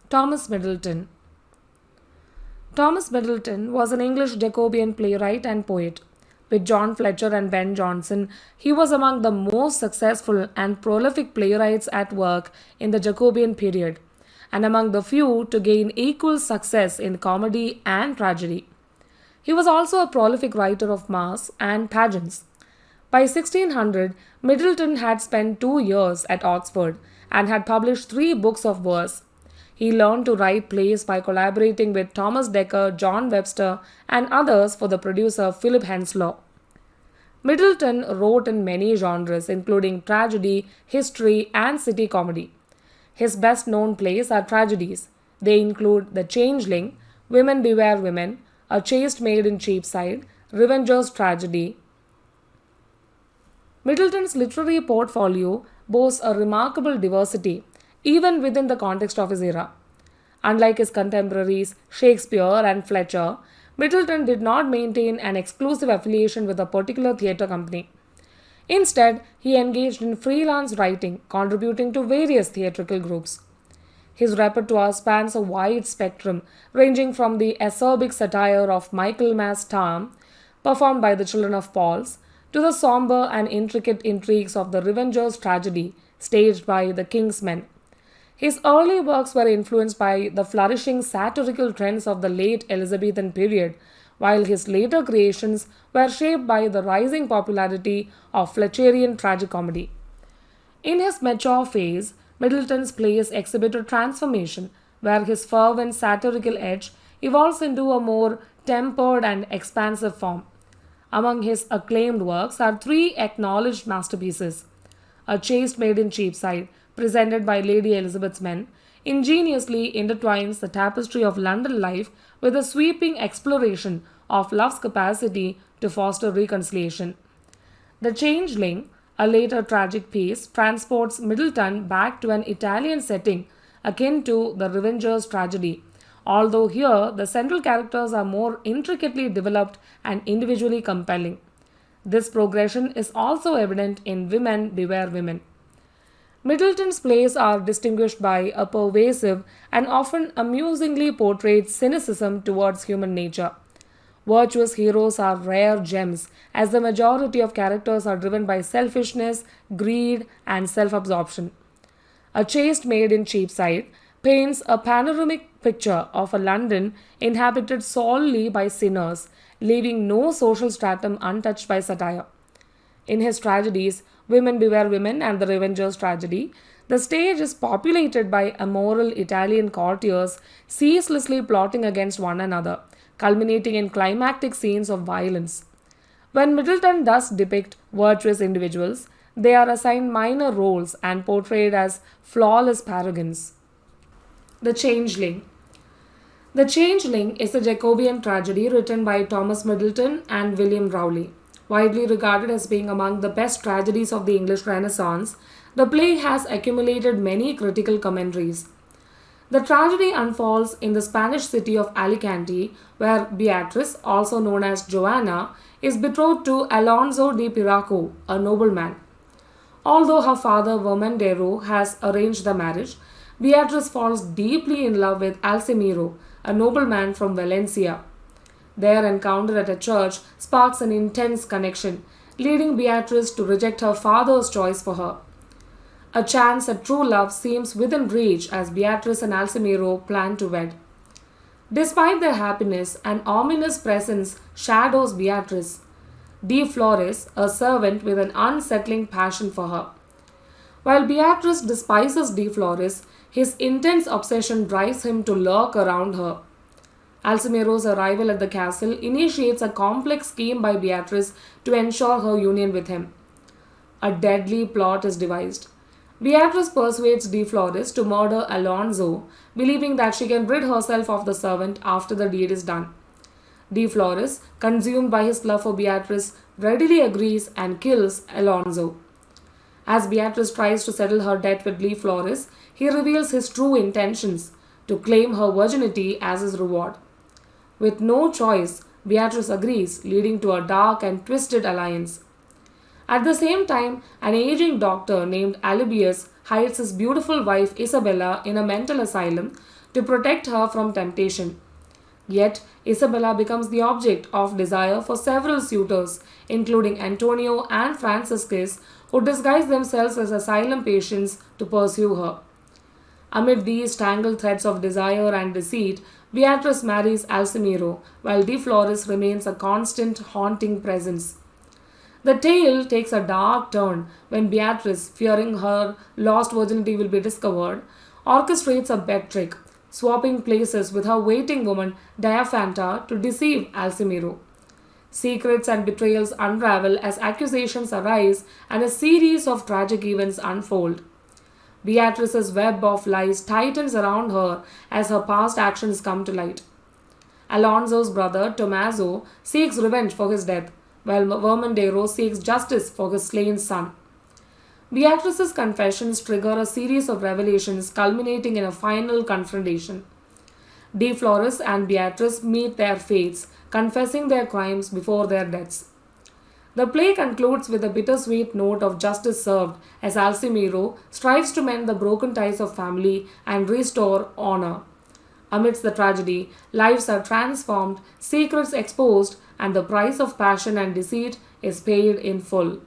Thomas Middleton. Thomas Middleton was an English Jacobean playwright and poet. With John Fletcher and Ben Jonson, he was among the most successful and prolific playwrights at work in the Jacobean period, and among the few to gain equal success in comedy and tragedy. He was also a prolific writer of masques and pageants. By 1600, Middleton had spent 2 years at Oxford and had published 3 books of verse. He learned to write plays by collaborating with Thomas Dekker, John Webster, and others for the producer Philip Henslow. Middleton wrote in many genres, including tragedy, history, and city comedy. His best known plays are tragedies. They include The Changeling, Women Beware Women, A Chaste Maid in Cheapside, Revenger's Tragedy. Middleton's literary portfolio boasts a remarkable diversity, even within the context of his era. Unlike his contemporaries Shakespeare and Fletcher, Middleton did not maintain an exclusive affiliation with a particular theatre company. Instead, he engaged in freelance writing, contributing to various theatrical groups. His repertoire spans a wide spectrum, ranging from the acerbic satire of Michaelmas Tarn, performed by the Children of Paul's, to the sombre and intricate intrigues of the Revenger's Tragedy, staged by the King's Men. His early works were influenced by the flourishing satirical trends of the late Elizabethan period, while his later creations were shaped by the rising popularity of Fletcherian tragicomedy. In his mature phase, Middleton's plays exhibited transformation, where his fervent satirical edge evolves into a more tempered and expansive form. Among his acclaimed works are 3 acknowledged masterpieces. A Chaste Maid in Cheapside, presented by Lady Elizabeth's Men, ingeniously intertwines the tapestry of London life with a sweeping exploration of love's capacity to foster reconciliation. The Changeling, a later tragic piece, transports Middleton back to an Italian setting akin to the Revenger's Tragedy, although here the central characters are more intricately developed and individually compelling. This progression is also evident in Women Beware Women. Middleton's plays are distinguished by a pervasive and often amusingly portrayed cynicism towards human nature. Virtuous heroes are rare gems, as the majority of characters are driven by selfishness, greed, and self absorption. A Chaste Maid in Cheapside paints a panoramic picture of a London inhabited solely by sinners, leaving no social stratum untouched by satire. In his tragedies, Women Beware Women and The Revenger's Tragedy, the stage is populated by immoral Italian courtiers ceaselessly plotting against one another, culminating in climactic scenes of violence. When Middleton does depict virtuous individuals, they are assigned minor roles and portrayed as flawless paragons. The Changeling. The Changeling is a Jacobean tragedy written by Thomas Middleton and William Rowley. Widely regarded as being among the best tragedies of the English Renaissance, the play has accumulated many critical commentaries. The tragedy unfolds in the Spanish city of Alicante, where Beatrice, also known as Joanna, is betrothed to Alonso de Piraco, a nobleman. Although her father Vermandero has arranged the marriage, Beatrice falls deeply in love with Alcimiro, a nobleman from Valencia. Their encounter at a church sparks an intense connection, leading Beatrice to reject her father's choice for her. A chance at true love seems within reach as Beatrice and Alcimiro plan to wed. Despite their happiness, an ominous presence shadows Beatrice, De Flores, a servant with an unsettling passion for her. While Beatrice despises De Flores, his intense obsession drives him to lurk around her. Alcimiro's arrival at the castle initiates a complex scheme by Beatrice to ensure her union with him. A deadly plot is devised. Beatrice persuades De Flores to murder Alonso, believing that she can rid herself of the servant after the deed is done. De Flores, consumed by his love for Beatrice, readily agrees and kills Alonso. As Beatrice tries to settle her debt with De Flores, he reveals his true intentions, to claim her virginity as his reward. With no choice, Beatrice agrees, leading to a dark and twisted alliance. At the same time, an aging doctor named Alybius hides his beautiful wife Isabella in a mental asylum to protect her from temptation. Yet, Isabella becomes the object of desire for several suitors, including Antonio and Franciscus, who disguise themselves as asylum patients to pursue her. Amid these tangled threads of desire and deceit, Beatrice marries Alcimiro, while De Flores remains a constant, haunting presence. The tale takes a dark turn when Beatrice, fearing her lost virginity will be discovered, orchestrates a bed trick, swapping places with her waiting woman Diaphanta to deceive Alcimiro. Secrets and betrayals unravel as accusations arise and a series of tragic events unfold. Beatrice's web of lies tightens around her as her past actions come to light. Alonso's brother Tommaso seeks revenge for his death, while Vermondero seeks justice for his slain son. Beatrice's confessions trigger a series of revelations culminating in a final confrontation. De Flores and Beatrice meet their fates, confessing their crimes before their deaths. The play concludes with a bittersweet note of justice served as Alcimiro strives to mend the broken ties of family and restore honor. Amidst the tragedy, lives are transformed, secrets exposed, and the price of passion and deceit is paid in full.